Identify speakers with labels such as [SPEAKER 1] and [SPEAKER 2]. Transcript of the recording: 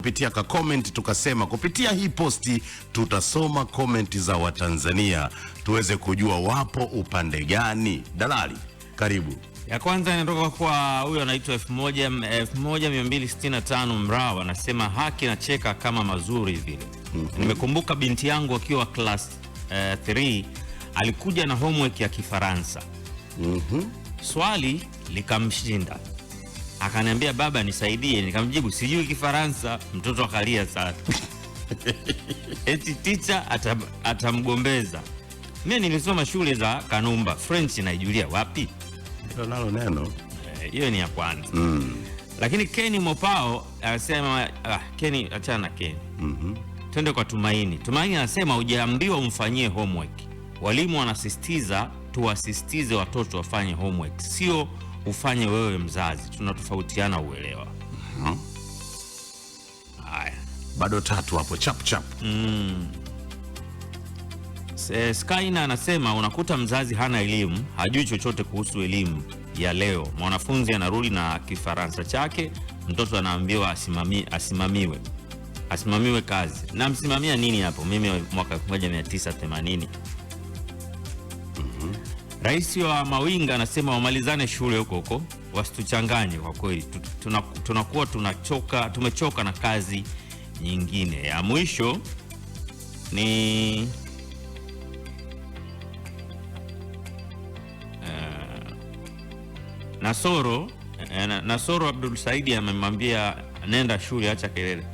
[SPEAKER 1] kupitia ka comment, tukasema kupitia hii posti tutasoma comment za Watanzania tuweze kujua wapo upande gani. Dalali, karibu.
[SPEAKER 2] Ya kwanza inatoka kwa huyo anaitwa 1265 Mrao, anasema haki na cheka kama mazuri vile. Nimekumbuka binti yangu akiwa class 3 alikuja na homework ya Kifaransa. Swali likamshinda. Akaniambia baba nisaidie, nikamjibu sijui Kifaransa. Mtoto akalia sana. Eti teacher atamgombeza. Mimi nilisoma shule za Kanumba, French naijulia wapi?
[SPEAKER 1] Hilo nalo neno.
[SPEAKER 2] Hiyo ni ya kwanza. Lakini Kenny Mopao anasema Kenny, achana Kenny. Twende kwa Tumaini. Tumaini anasema hujaambiwa umfanyie homework. Walimu wanasisitiza tuwasisitize watoto wafanye homework, sio ufanye wewe mzazi. Tunatofautiana uelewa. Haya,
[SPEAKER 1] bado tatu hapo chap chap.
[SPEAKER 2] Skyna anasema unakuta mzazi hana elimu, hajui chochote kuhusu elimu ya leo. Mwanafunzi anarudi na Kifaransa chake, mtoto anaambiwa asimamiwe kazi. Na msimamia nini hapo? Mimi mwaka 1980. Rais wa Mawinga anasema wamalizane shule huko, wasituchanganye kwa kweli. Tunakuwa tumechoka na kazi nyingine. Ya mwisho ni Nasoro Abdul Saidi amemwambia nenda shule, acha kelele.